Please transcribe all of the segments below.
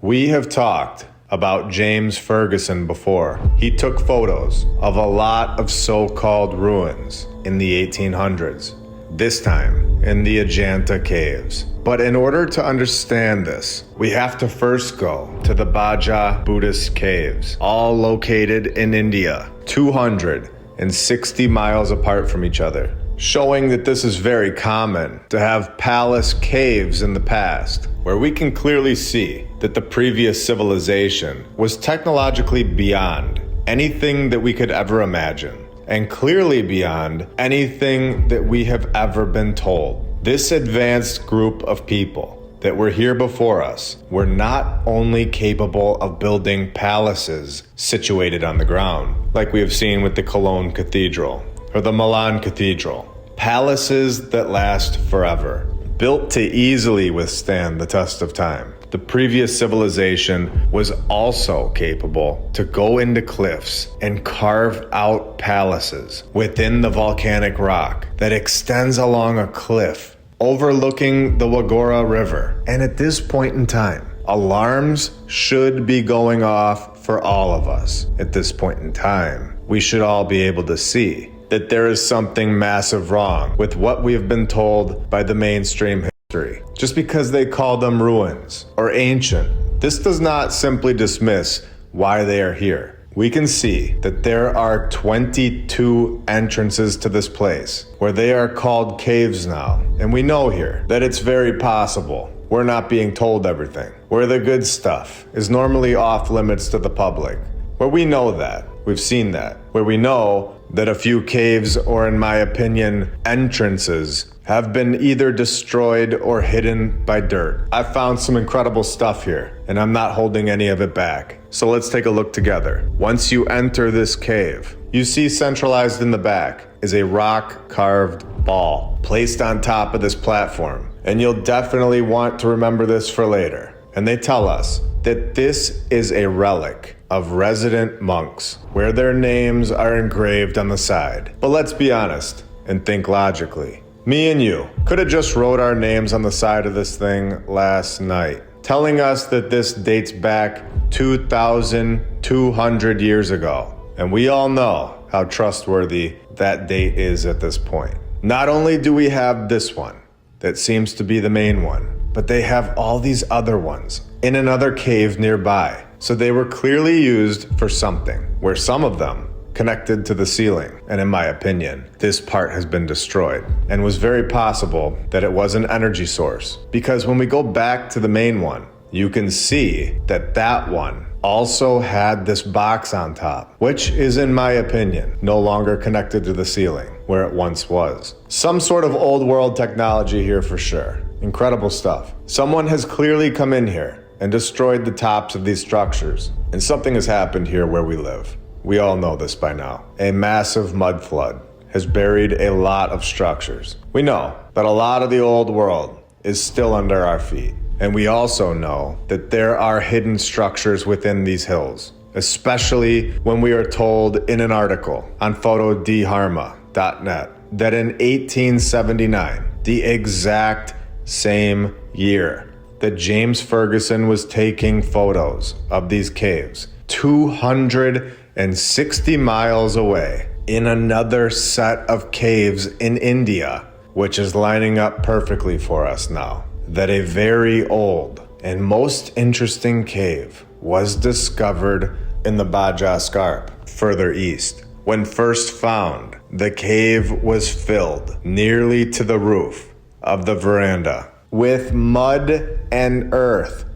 We have talked about James Ferguson before. He took photos of a lot of so-called ruins in the 1800s, this time in the Ajanta caves. But in order to understand this, we have to first go to the Bhaja Buddhist caves, all located in India, 260 miles apart from each other, showing that this is very common to have palace caves in the past, where we can clearly see that the previous civilization was technologically beyond anything that we could ever imagine, and clearly beyond anything that we have ever been told. This advanced group of people that were here before us were not only capable of building palaces situated on the ground, like we have seen with the Cologne Cathedral or the Milan Cathedral, palaces that last forever, built to easily withstand the test of time. The previous civilization was also capable to go into cliffs and carve out palaces within the volcanic rock that extends along a cliff overlooking the Wagora River. And at this point in time, alarms should be going off for all of us. At this point in time, we should all be able to see that there is something massive wrong with what we have been told by the mainstream history. Just because they call them ruins or ancient, this does not simply dismiss why they are here. We can see that there are 22 entrances to this place where they are called caves now. And we know here that it's very possible we're not being told everything, where the good stuff is normally off limits to the public, where we know that, we've seen that, where we know that a few caves, or in my opinion, entrances, have been either destroyed or hidden by dirt. I've found some incredible stuff here, and I'm not holding any of it back. So let's take a look together. Once you enter this cave, you see centralized in the back is a rock-carved ball placed on top of this platform, and you'll definitely want to remember this for later. And they tell us that this is a relic of resident monks, where their names are engraved on the side. But let's be honest and think logically. Me and you could have just wrote our names on the side of this thing last night, telling us that this dates back 2,200 years ago. And we all know how trustworthy that date is at this point. Not only do we have this one that seems to be the main one, but they have all these other ones in another cave nearby. So they were clearly used for something, where some of them connected to the ceiling. And in my opinion, this part has been destroyed, and was very possible that it was an energy source. Because when we go back to the main one, you can see that that one also had this box on top, which is, in my opinion, no longer connected to the ceiling where it once was. Some sort of old world technology here for sure. Incredible stuff. Someone has clearly come in here and destroyed the tops of these structures. And something has happened here where we live. We all know this by now. A massive mud flood has buried a lot of structures. We know that a lot of the old world is still under our feet. And we also know that there are hidden structures within these hills, especially when we are told in an article on photodharma.net that in 1879, the exact same year that James Ferguson was taking photos of these caves, 260 miles away in another set of caves in India, which is lining up perfectly for us now, that a very old and most interesting cave was discovered in the Bhaja Scarp, further east. When first found, the cave was filled nearly to the roof of the veranda with mud and earth,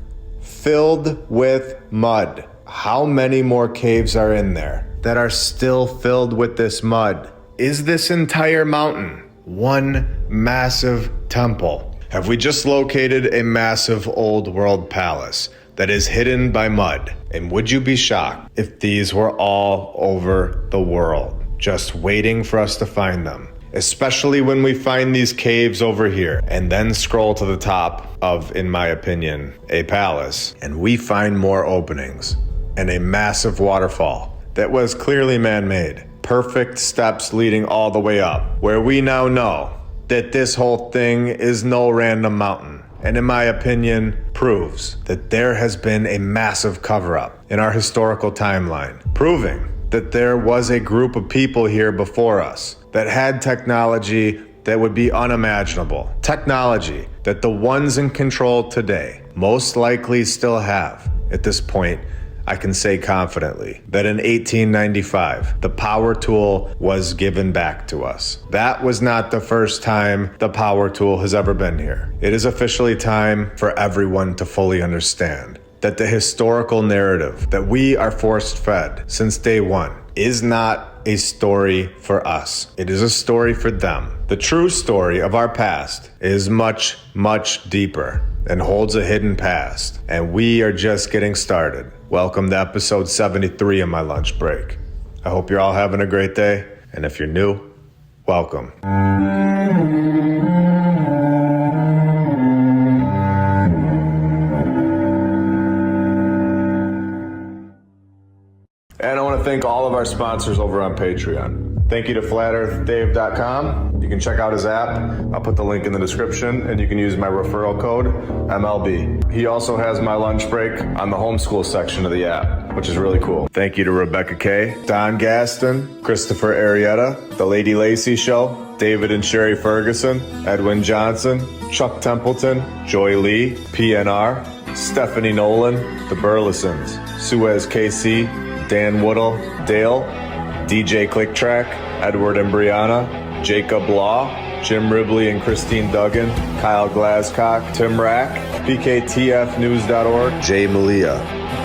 filled with mud. How many more caves are in there that are still filled with this mud? Is this entire mountain one massive temple? Have we just located a massive old world palace that is hidden by mud? And would you be shocked if these were all over the world, just waiting for us to find them? Especially when we find these caves over here and then scroll to the top of, in my opinion, a palace, and we find more openings and a massive waterfall that was clearly man-made. Perfect steps leading all the way up, where we now know that this whole thing is no random mountain. and in my opinion, proves that there has been a massive cover-up in our historical timeline, proving that there was a group of people here before us that had technology that would be unimaginable. Technology that the ones in control today most likely still have. At this point, I can say confidently that in 1895, the power tool was given back to us. That was not the first time the power tool has ever been here. It is officially time for everyone to fully understand that the historical narrative that we are forced fed since day one is not a story for us. It is a story for them. The true story of our past is much, much deeper and holds a hidden past. And we are just getting started. Welcome to episode 73 of my lunch break. I hope you're all having a great day. And if you're new, welcome. And I want to thank all of our sponsors over on Patreon. Thank you to FlatEarthDave.com. You can check out his app. I'll put the link in the description, and you can use my referral code, MLB. He also has my lunch break on the homeschool section of the app, which is really cool. Thank you to Rebecca K, Don Gaston, Christopher Arietta, The Lady Lacey Show, David and Sherry Ferguson, Edwin Johnson, Chuck Templeton, Joy Lee, PNR, Stephanie Nolan, The Burlesons, Suez KC, Dan Woodall, Dale, DJ Clicktrack, Edward and Brianna, Jacob Law, Jim Ribley and Christine Duggan, Kyle Glascock, Tim Rack, PKTFnews.org, Jay Malia,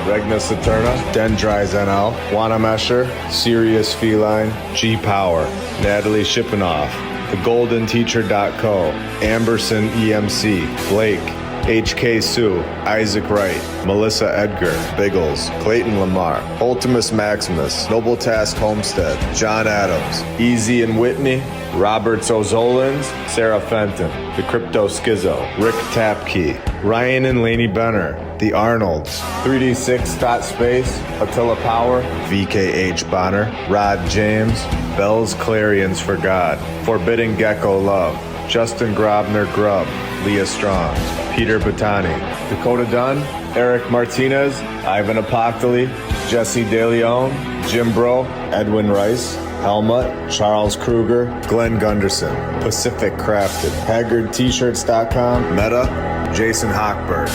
Regna Saturna, Dendries NL, Juana Mesher, Sirius Feline, G Power, Natalie Shipinoff, TheGoldenTeacher.co, Amberson EMC, Blake, HK Sue, Isaac Wright, Melissa Edgar, Biggles, Clayton Lamar, Ultimus Maximus, Noble Task Homestead, John Adams, Easy and Whitney, Roberts O'Zolins, Sarah Fenton, The Crypto Schizo, Rick Tapkey, Ryan and Laney Benner, The Arnolds, 3D6.Space, Attila Power, VKH Bonner, Rod James, Bell's Clarions for God, Forbidden Gecko Love, Justin Grobner Grubb, Leah Strong, Peter Bottani, Dakota Dunn, Eric Martinez, Ivan Apoctoli, Jesse DeLeon, Jim Bro, Edwin Rice, Helmut, Charles Kruger, Glenn Gunderson, Pacific Crafted, HaggardT-shirts.com, Meta, Jason Hochberg,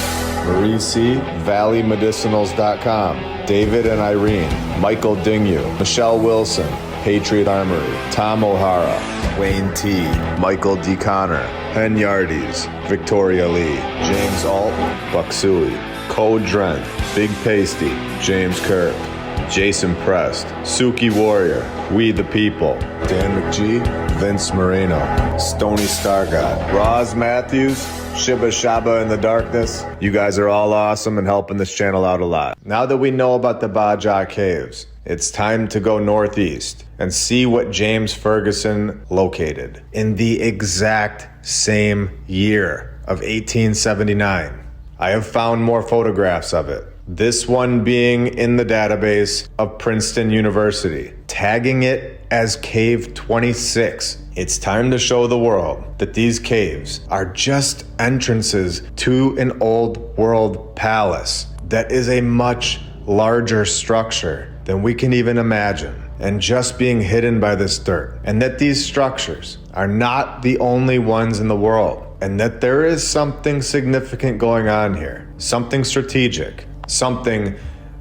Marie C, ValleyMedicinals.com, David and Irene, Michael Dingyu, Michelle Wilson, Patriot Armory, Tom O'Hara, Wayne T, Michael D. Connor, Hen Yardies, Victoria Lee, James Alt, Bucksui, Code Dren, Big Pasty, James Kirk, Jason Prest, Suki Warrior, We the People, Dan McGee, Vince Moreno, Stony Stargod, Roz Matthews, Shiba Shaba in the Darkness. You guys are all awesome and helping this channel out a lot. Now that we know about the Baja Caves, it's time to go northeast and see what James Ferguson located in the exact same year of 1879. I have found more photographs of it. This one being in the database of Princeton University, tagging it as Cave 26. It's time to show the world that these caves are just entrances to an old world palace that is a much larger structure than we can even imagine, and just being hidden by this dirt. And that these structures are not the only ones in the world, and that there is something significant going on here, something strategic, something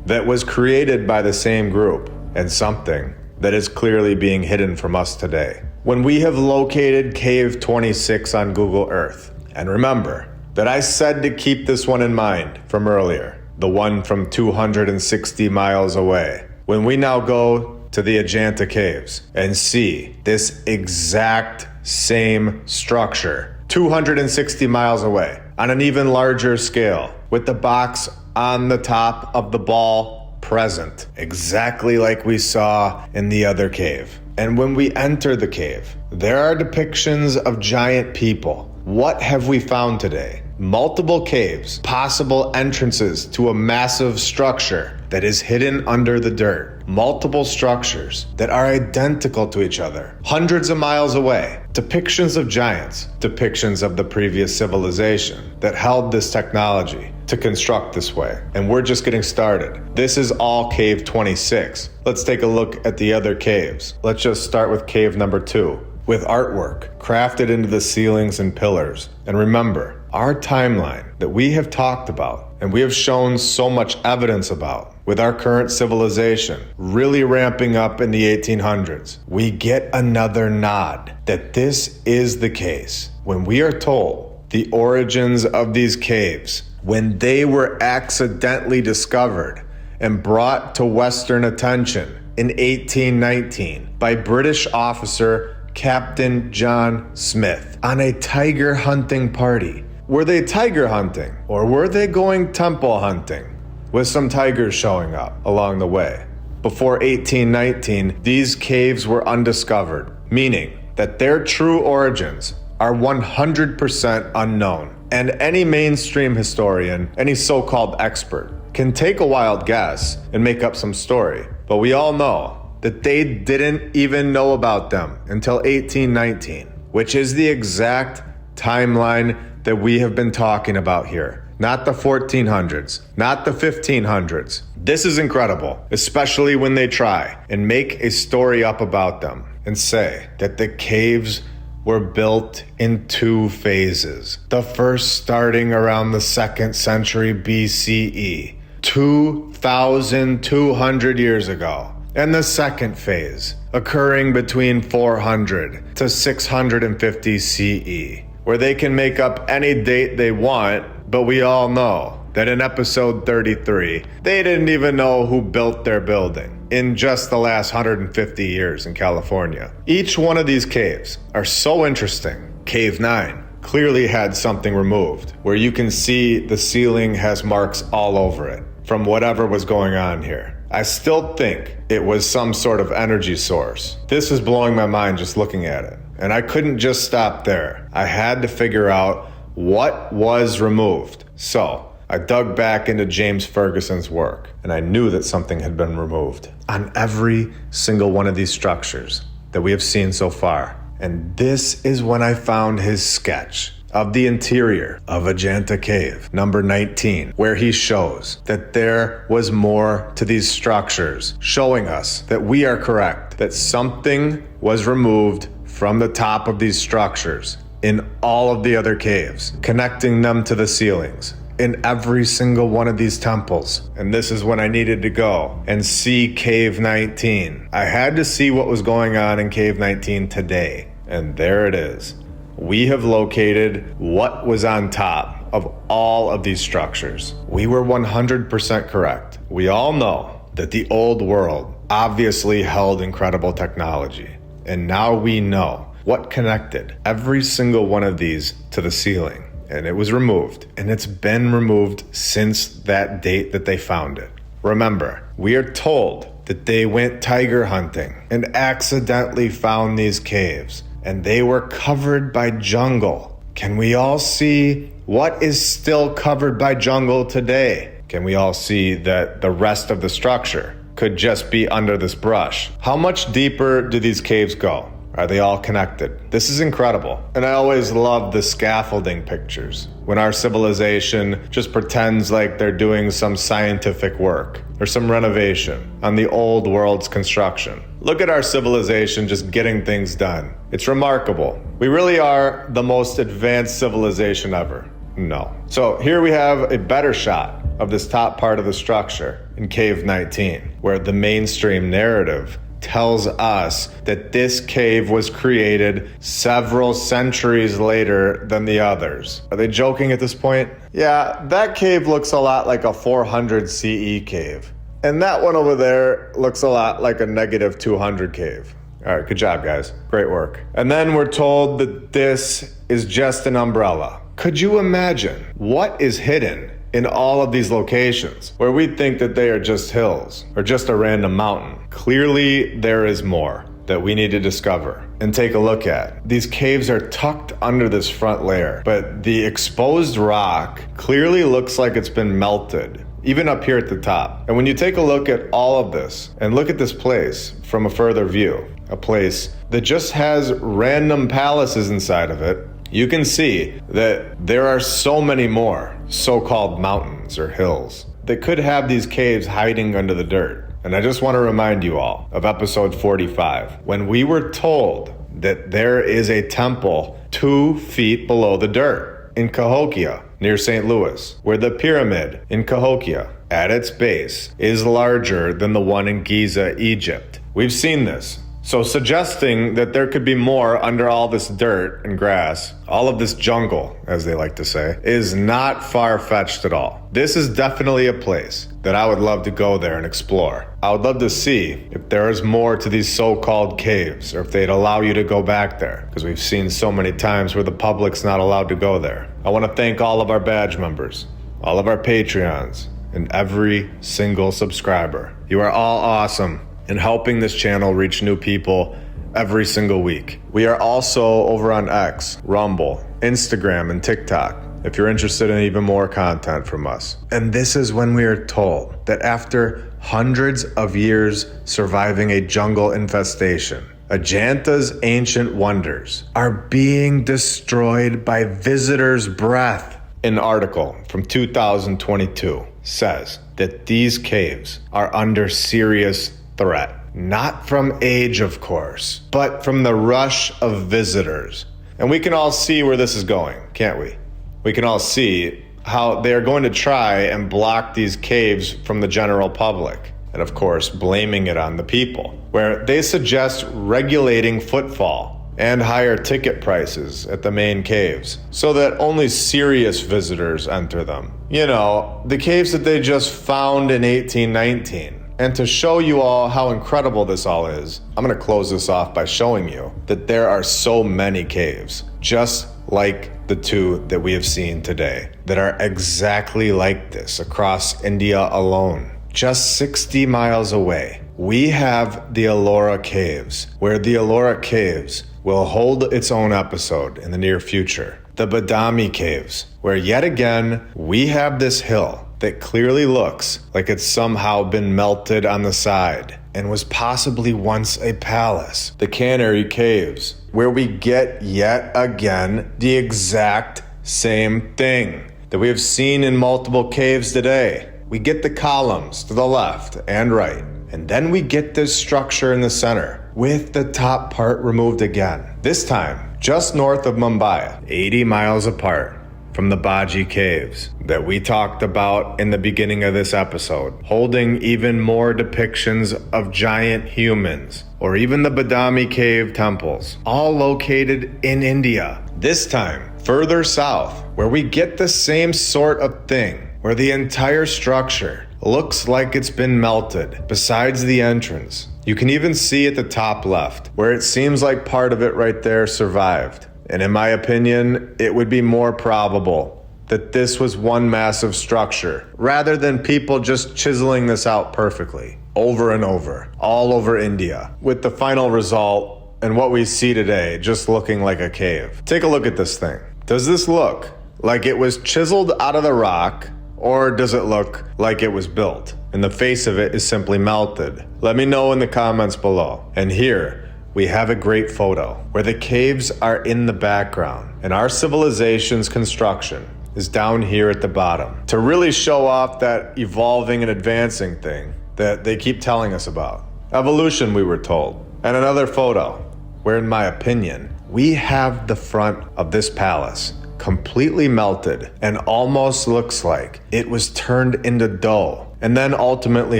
that was created by the same group, and something that is clearly being hidden from us today. When we have located Cave 26 on Google Earth, and remember that I said to keep this one in mind from earlier, the one from 260 miles away. When we now go to the Ajanta Caves and see this exact same structure 260 miles away on an even larger scale with the box on the top of the ball present, exactly like we saw in the other cave. And when we enter the cave, there are depictions of giant people. What have we found today? multiple caves, possible entrances to a massive structure that is hidden under the dirt. Multiple structures that are identical to each other, hundreds of miles away. Depictions of giants, depictions of the previous civilization that held this technology to construct this way. And we're just getting started. This is all Cave 26. Let's take a look at the other caves. Let's just start with cave number 2, with artwork crafted into the ceilings and pillars. And remember, our timeline that we have talked about and we have shown so much evidence about with our current civilization really ramping up in the 1800s, we get another nod that this is the case when we are told the origins of these caves, when they were accidentally discovered and brought to Western attention in 1819 by British officer Captain John Smith on a tiger hunting party. Were they tiger hunting, or were they going temple hunting with some tigers showing up along the way? Before 1819, these caves were undiscovered, meaning that their true origins are 100% unknown. And any mainstream historian, any so-called expert, can take a wild guess and make up some story. But we all know that they didn't even know about them until 1819, which is the exact timeline that we have been talking about here. Not the 1400s, not the 1500s. This is incredible, especially when they try and make a story up about them and say that the caves were built in 2 phases. The first starting around the 2nd century BCE, 2,200 years ago. And the second phase, occurring between 400 to 650 CE, where they can make up any date they want, but we all know that in episode 33, they didn't even know who built their building in just the last 150 years in California. Each one of these caves are so interesting. Cave 9 clearly had something removed, where you can see the ceiling has marks all over it from whatever was going on here. I still think it was some sort of energy source. This is blowing my mind just looking at it. And I couldn't just stop there. I had to figure out what was removed. So I dug back into James Ferguson's work, and I knew that something had been removed on every single one of these structures that we have seen so far. And this is when I found his sketch of the interior of Ajanta Cave, number 19, where he shows that there was more to these structures, showing us that we are correct, that something was removed from the top of these structures in all of the other caves, connecting them to the ceilings in every single one of these temples. And this is when I needed to go and see Cave 19. I had to see what was going on in Cave 19 today, and there it is. We have located what was on top of all of these structures. We were 100% correct. We all know that the old world obviously held incredible technology. And now we know what connected every single one of these to the ceiling. And it was removed. And it's been removed since that date that they found it. Remember, we are told that they went tiger hunting and accidentally found these caves. And they were covered by jungle. Can we all see what is still covered by jungle today? Can we all see that the rest of the structure could just be under this brush? How much deeper do these caves go? Are they all connected? This is incredible. And I always love the scaffolding pictures when our civilization just pretends like they're doing some scientific work or some renovation on the old world's construction. Look at our civilization just getting things done. It's remarkable. We really are the most advanced civilization ever. No. So here we have a better shot of this top part of the structure in Cave 19, where the mainstream narrative tells us that this cave was created several centuries later than the others. Are they joking at this point? Yeah, that cave looks a lot like a 400 CE cave. And that one over there looks a lot like a negative 200 cave. All right, good job, guys. Great work. And then we're told that this is just an umbrella. Could you imagine what is hidden in all of these locations where we think that they are just hills or just a random mountain? Clearly, there is more. that we need to discover and take a look at. These caves are tucked under this front layer, but the exposed rock clearly looks like it's been melted, even up here at the top. And when you take a look at all of this and look at this place from a further view, a place that just has random palaces inside of it, you can see that there are so many more so-called mountains or hills that could have these caves hiding under the dirt. And I just want to remind you all of episode 45, when we were told that there is a temple 2 feet below the dirt in Cahokia, near St. Louis, where the pyramid in Cahokia, at its base, is larger than the one in Giza, Egypt. We've seen this. So suggesting that there could be more under all this dirt and grass, all of this jungle, as they like to say, is not far-fetched at all. This is definitely a place that I would love to go there and explore. I would love to see if there is more to these so-called caves, or if they'd allow you to go back there, because we've seen so many times where the public's not allowed to go there. I want to thank all of our badge members, all of our Patreons, and every single subscriber. You are all awesome in helping this channel reach new people every single week. We are also over on X, Rumble, Instagram, and TikTok if you're interested in even more content from us. And this is when we are told that after hundreds of years surviving a jungle infestation, Ajanta's ancient wonders are being destroyed by visitors' breath. An article from 2022 says that these caves are under serious threat. Not from age, of course, but from the rush of visitors. And we can all see where this is going, can't we? We can all see how they're going to try and block these caves from the general public. And of course, blaming it on the people, where they suggest regulating footfall and higher ticket prices at the main caves so that only serious visitors enter them. You know, the caves that they just found in 1819. And to show you all how incredible this all is, I'm going to close this off by showing you that there are so many caves, just like the 2 that we have seen today, that are exactly like this across India alone. Just 60 miles away, we have the Ellora Caves, where the Ellora Caves will hold its own episode in the near future. The Badami Caves, where yet again, we have this hill that clearly looks like it's somehow been melted on the side and was possibly once a palace. The Canary Caves, where we get yet again the exact same thing that we have seen in multiple caves today. We get the columns to the left and right, and then we get this structure in the center with the top part removed again. This time, just north of Mumbai, 80 miles apart from the Baji Caves that we talked about in the beginning of this episode, holding even more depictions of giant humans, or even the Badami Cave temples, all located in India. This time, further south, where we get the same sort of thing, where the entire structure looks like it's been melted, besides the entrance. You can even see at the top left, where it seems like part of it right there survived. And in my opinion, it would be more probable that this was one massive structure, rather than people just chiseling this out perfectly, over and over, all over India, with the final result and what we see today just looking like a cave. Take a look at this thing. Does this look like it was chiseled out of the rock, or does it look like it was built and the face of it is simply melted? Let me know in the comments below. And here, we have a great photo where the caves are in the background and our civilization's construction is down here at the bottom to really show off that evolving and advancing thing that they keep telling us about. Evolution, we were told. And another photo where, in my opinion, we have the front of this palace completely melted and almost looks like it was turned into dough and then ultimately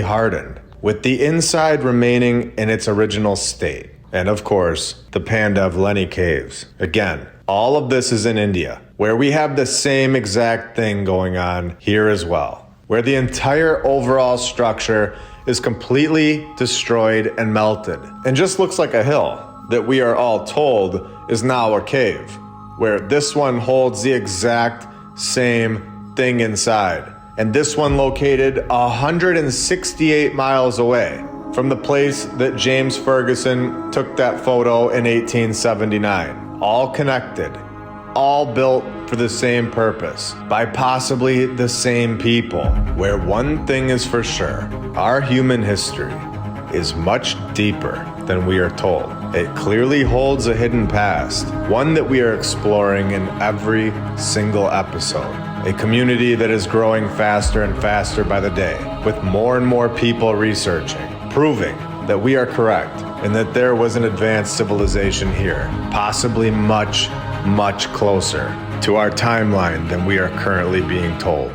hardened, with the inside remaining in its original state. And of course, the Pandavleni Caves. Again, all of this is in India, where we have the same exact thing going on here as well, where the entire overall structure is completely destroyed and melted, and just looks like a hill that we are all told is now a cave, where this one holds the exact same thing inside, and this one located 168 miles away from the place that James Ferguson took that photo in 1879. All connected, all built for the same purpose, by possibly the same people, where one thing is for sure: our human history is much deeper than we are told. It clearly holds a hidden past, one that we are exploring in every single episode. A community that is growing faster and faster by the day, with more and more people researching, proving that we are correct and that there was an advanced civilization here, possibly much, much closer to our timeline than we are currently being told.